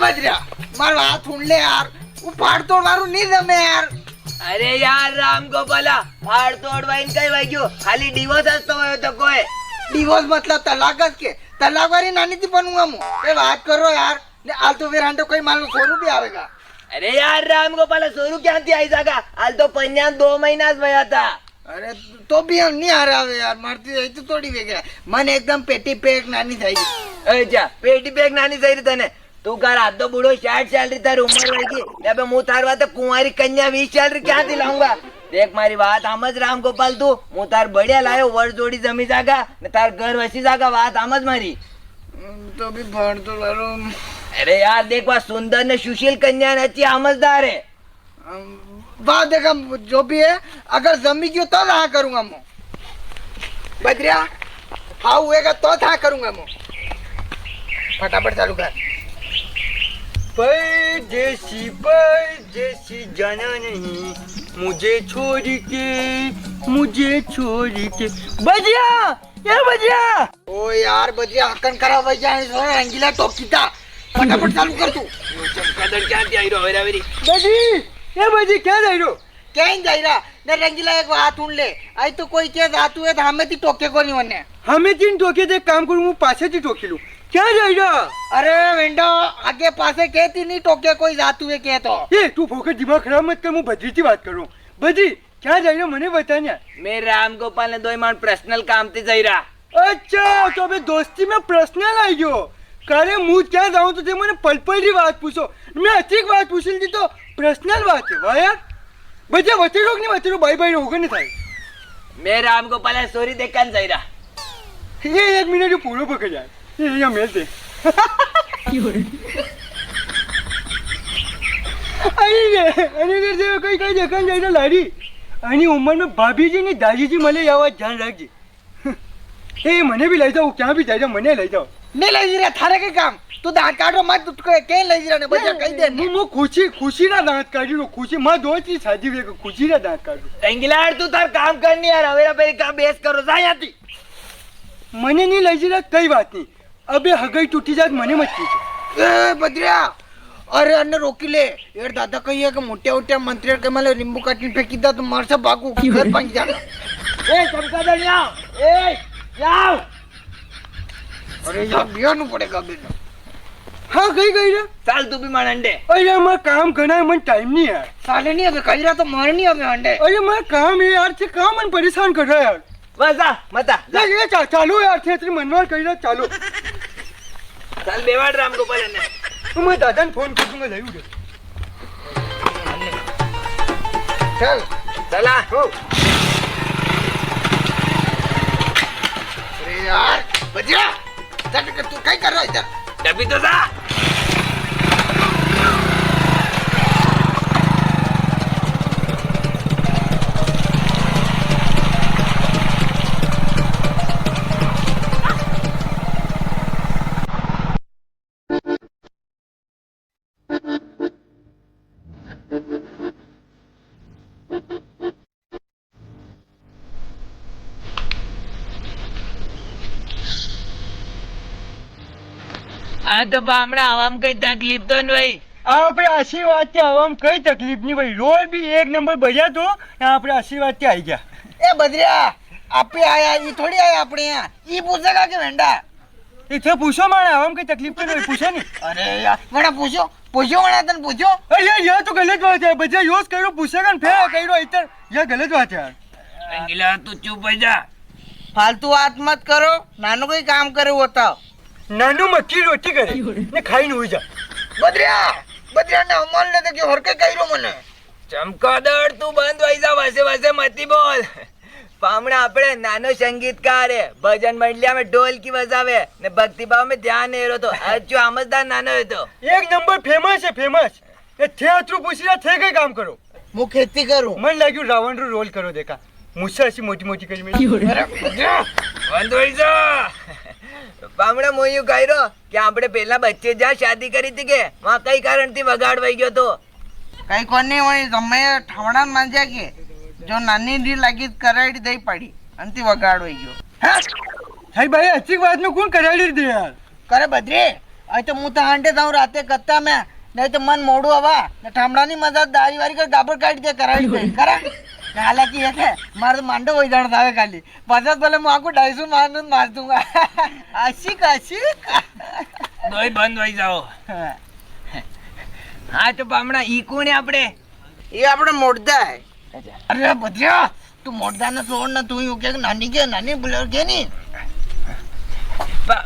બજરા મારો હાથ ઊંડલે યાર હું ફાડતો મારું નહીં ગમે યાર. અરે યાર રામ ગોપાલા ફાડ તોડ વાઈન કઈ વાગ્યો ખાલી ડિવોર્સ જ તો હોય તો કોઈ ડિવોર્સ મતલબ તલાક જ કે તલાક વાળી નાની થી બનવું આમ એ વાત કરો યાર ને હાલ તો વેરાંડો કોઈ માલનું સોનું બી આવેગા. અરે યાર રામ ગોપાલા સોરું ક્યાંથી આવી જાગા હાલ તો પન્યા 2 મહિના જ ભયા હતા. અરે તો બી એમ નહીં હારે આવે યાર મારતી રહી તો થોડી વેગા મને એકદમ પેટી પેક નાની થઈ ગઈ. અચ્છા પેટી પેક નાની થઈ રહી તને તું કર આ તો બુડો 60 સેલરી તારી ઉંમર વહી ગઈ ને બે હું તાર વાત કુંવારી કન્યા 20 સેલરી ક્યાંથી લાવુંગા. દેખ મારી વાત સમજ રામ ગોપાલ તું હું તાર બળિયા લાયો વર્ષ જોડી જમી જાગા ને તાર ઘર વસી જાગા વાત સમજ મારી. તો બી ભણતો મારું. અરે યાર દેખ વા સુંદર ને સુशील कन्या अच्छी समझदार है. बात देखा जो भी है अगर जमी गयो तो हाँ करूंगा मैं बजरिया हाँ हुएगा तो हाँ करूंगा मैं फटाफट चालू कर. परदेसी जाना नहीं मुझे छोड़ के बजिया ये बजिया. ओ यार बजरिया हकन करा वही जाए रंगीला टॉप सीधा फटाफट चालू कर तू. ચમકાદળ ક્યાંથી આવી રહ્યો વેરાવેરી बजी ये बजी क्या जा रही हो. क्या जाई रहा ने रंगीला एक हाथ उड़ ले आई तो कोई के जातू है हमें थी टोके को नहीं वने. हमें तीन टोके दे काम करूँ હું પાછળથી ટોકી લઉં. क्या जा रहा. अरे विंडो आगे पासे कहती नहीं टोके कोई जातू है के तो ये तू फोकट दिमाग खराब मत कर હું બજરીથી વાત કરું. બજી क्या जा रहा મને बता ना. મેં રામ ગોપાલ ને દોય માણ પર્સનલ કામ થી જઈ રહ્યા. अच्छा तो अबे दोस्ती में पर्सनल आई गयो. कारे હું ક્યાં જાઉં તો તે મને પલપલની વાત પૂછો મેં અચીક વાત પૂછી લીધી તો પર્સનલ વાત છે વાહ યાર. બજે વચ્ચે રોક ની વચ્ચે બાય બાય હોગર નહીં થાય. મેં રામ ગોપાલ સોરી દેખાન જઈ રહ્યા. ये एक मिनट जो पूरा पकड़ जाए ये यहाँ मेल दे. अरे जे कई कई देखा जाए लारी आनी उम्र में भाभी जी ने दादी जी मले आवाज ध्यान रखजे. ए मने भी लई जाओ क्या भी जाए मने लई जाओ. नहीं ले जी रहा थारे के काम तू दांत काटो मत तू के ले जी रहा ने बजा कही दे. मु खुशी ना दांत काढी रो खुशी मां दोस्त की शादी वे खुशी ना दांत काढू. रंगीला तू तार काम करनी यार हवेरा पे का बेस करो जा याती. मने नहीं लई जी रहा कई बात नहीं अबे हगई टूटी जात मने मत कीजिए. ए बद्रिया अरे अन्ने रोकी ले यार दादा कही है कि मोटे मोटे मंत्री के माले नींबू काटने फेंकी दा तो मार से भागू घर पहुंच जाना. ए चमकादड़ आओ ए आओ. अरे यार बियानु पड़ेगा बेटा. हाँ गई गई रे. ચાલ તું બી માણ અંડે. अरे हमारा काम करना है मन टाइम नहीं है. साले नहीं अबे कही रहा तो मारनी अबे अंडे. अरे मेरा काम है यार से काम मन परेशान कर रहा है यार. બસ આ મતા ये चालू यार थे तेरी मनवार कर रहा चालू. ચાલ બેવાડ રામ ગોપાલ ને. तो मैं दादा ने फोन कर दूंगा लाइव उधर. चल ચલા हो अरे यार बजा चल तू क्या कर रहा है इधर. ડબી તો જા. આ તો બામડા આવામ કઈ તકલીફ તો નહીં. આપણે આશીર્વાદ થી આવામ કઈ તકલીફ नहीं भाई रोल भी एक नंबर बजा तो यहाँ पे आशीर्वाद થી आई गया. ए बद्रिया आपे आया ये थोड़ी आया अपने यहाँ ये पूछेगा कि वेंडा. इथे पूछो मारे आवाम कई तकलीफ तो नहीं पूछो नहीं. अरे यार वड़ा पूछो पूछो वड़ा तन पूछो. अरे ये तो गलत बात है बजा यूज करो पूछेगा न फिर करो इधर ये गलत बात है यार. રંગીલા તું ચૂપ થઈ જા. फालतू बात मत करो नानो कोई काम करे होता. नानू मक्की रोटी करे ने खाई नहीं हुई जा. बद्रिया बद्रिया ने अमल ने तो कि हर के कही रो मने. ચમકાદળ તું બંધ થઈ જા વાસે વાસે મતી બોલ. પામણા આપણે નાનો સંગીતકાર હે ભજન મંડલિયા में ઢોલકી બજાવે ને ભક્તિ ભાવ में ध्यान એરો તો અચ્છો આમજદાર નાનો હતો. एक नंबर फेमस है फेमस. ये थे अतरू पूछ रहा थे कई काम करो. मु खेती करूं. मन लाग्યું રાવણ રો રોલ કરો देखा मुझसे ऐसी मोटी मोटी करी मेरी. अरे बद्रिया બંધ થઈ જા. પામણા મોયું કહ્યો કે આપણે પહેલા બચ્ચે જા શાદી કરી હતી કે માં કઈ કારણથી વગાડવાઈ ગયો તો. કઈ કોની વળી તમે ઠાવણા માંજ્યા કે જો નાની ડી લાગી કરાડી દઈ પડી અંતિ વગાડવાઈ ગયો. भाई भाई अच्छी बात में कौन कराड़ी दे यार. करे बद्री અહીં તો હું તો હાંડે જાઉં રાતે કત્તા મેં નહીં તો મન મોડું હવા ને ઠામડાની મજા દારી વારી કર ગાબર કાઢી દે કરાવી દે કરા ને હાલાકી એ છે મારે તો માંડો વહી જાણ થાય ખાલી પછી ભલે હું આખું 250 મારનું માર દઉંગા આશિક આશિક દોય બંધ થઈ જાઓ હા તો પામણા ઈ કોને આપણે એ આપણે મોડદા અરે બધિયા તું મોડદા ને છોડ ને તું એવું કે નાની બોલે કે નહીં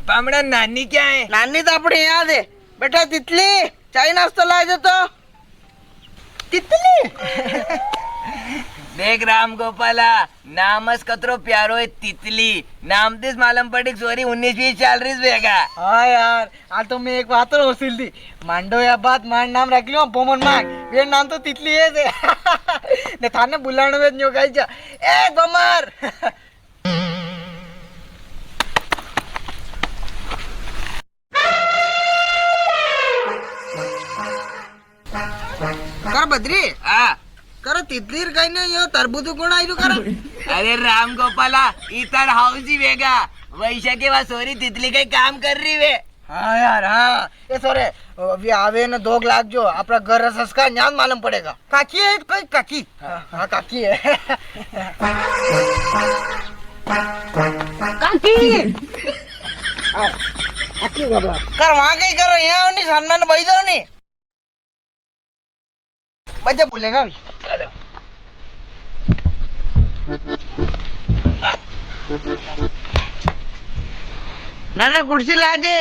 પામણા નાની ક્યાં હે નાની તો આપણે યાદ હે બેટા તિતલી ચાય નાસ્તો લાવજો તો તિતલી देख राम गोपाला नाम कतरो प्यारो है तितली नाम दिस मालूम पड़ी सॉरी 19-20 चल रही बेगा हाँ यार आ तो मैं एक बात और वसूल दी मांडो या बात मार नाम रख लियो पोमन मांग ये नाम तो तितली है से ने थाने बुलाने में न्यू गाई जा ए गोमर कर बद्री हाँ करो तितली कहीं नहीं यो तरबूज कोण आयु करा अरे राम गोपाला इतर हाउस ही बेगा वैशा के बाद सॉरी तितली का काम कर रही वे हाँ यार हाँ ये सोरे अभी आवे ना 2 लाख जो अपना घर संस्कार न्यान मालूम पड़ेगा काकी है कोई काकी हाँ काकी है काकी काकी बाबा कर वहाँ कहीं करो यहाँ नहीं सम्मान भाई दो नहीं बच्चा बोलेगा ना ना कुर्सी ला दे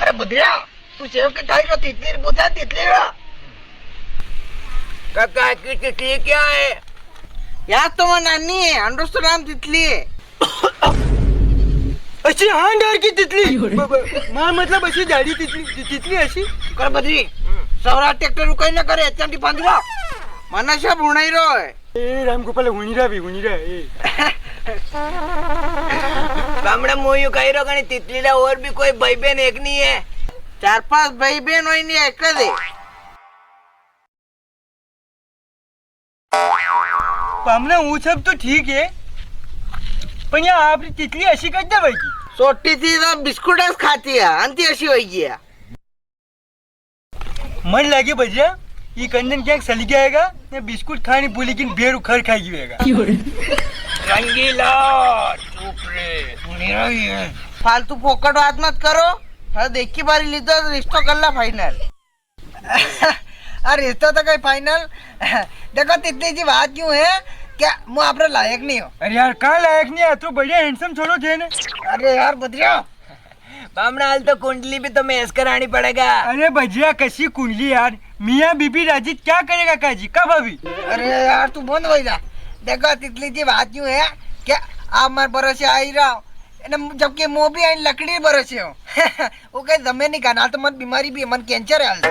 अरे बुधिया तू सेव के खाई को तितली बुझा तितली काका की तितली क्या है यार तो वो नानी है अंडोस तो नाम तितली है अशी हांडार की तितली मार मतलब अशी दाढी तितली अशी कर बद्री सौरा ट्रॅक्टर रुकाई ना करे एचांटी बांधवा मनाशा बुणाई रोय ए रामगोपाल हुनीरा ए पामड़ा मोयू कही रो कहीं तितली ला और भी कोई भाई बहन एक नहीं है 4-5 भाई बहन होई नहीं एक दे पामना वो सब तो ठीक है पण या आपली तितली अशी कधी दवायची सोटी थी ना बिस्कुटच खाती है अंती अशी होई गया मन लागे भजिया ये कंदन क्या सली जाएगा ने बिस्कुट खानी बोली कि बेर उखड़ खाई जाएगा रंगीला चुप रे मेरा ही है फालतू फोकट बात मत करो हाँ देखी बारी लीधो तो रिश्तो कर ला फाइनल अरे रिश्तो तो कहीं फाइनल देखो तितली जी बात क्यों है क्या मैं आपरे लायक नहीं हो अरे यार कहाँ लायक नहीं है तो बढ़िया हैंडसम छोड़ो थे ना अरे यार बद्रिया पामड़ा हाल तो कुंडली भी तो मैस करानी पड़ेगा अरे भजिया कसी कुंडली यार मियाँ बीबी राजी क्या करेगा काजी कब अभी अरे यार तू बंद हो जा देखो तितली जी बात क्यों है क्या आप मार भरोसे आई रहा हो जबकि मुँह भी आई लकड़ी भरोसे हो वो कहीं जमे नहीं खाना तो मन बीमारी भी है मन कैंसर है हाल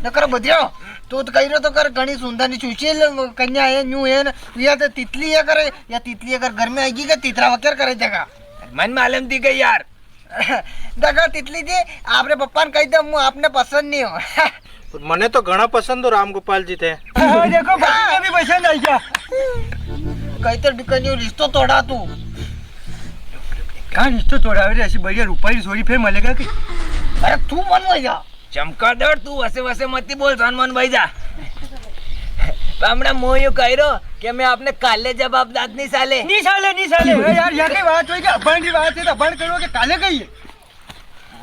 न करो बद्रिया तू तो कही रहो तो कर घनी सुंदर नहीं सुशील कन्या है न्यू है या तो तितली है करे या तितली अगर घर में आएगी क्या तितरा वगैरह करे जगह मन मालूम थी गई यार देखो तितली जी आपने पप्पा ने कही दो मुँह आपने पसंद नहीं हो મને તો ઘણા પસંદ હો રામગોપાલજી તે हाँ, देखो बच्ची भी पसंद आई क्या कही तो बिकनी रिश्तो तोड़ा तू कहाँ रिश्तो तोड़ा ऐसी बढ़िया रुपये सोरी फिर मिलेगा कि अरे तू मन हो जा चमकादड़ तू वसे वसे मती बोल सनमान भाई जा पामड़ा मोयू कही रो कि मैं आपने काले जवाब दाद नहीं साले नहीं साले अरे यार यहाँ की बात हुई कि अपन की बात है तो अपन करो कि काले कही है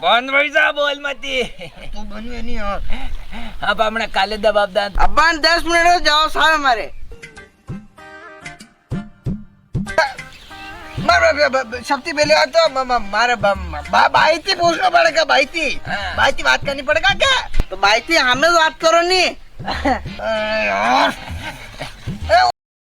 बंद भाई जा बोल मती तू बनवे नहीं और हाँ पामड़ा काले जवाब दाद अब्बान 10 मिनट में जाओ साहब हमारे सबसे पहले तो मारे भाई थी पूछना पड़ेगा भाई थी बात करनी पड़ेगा क्या तो भाई थी हमें बात करो नहीं यार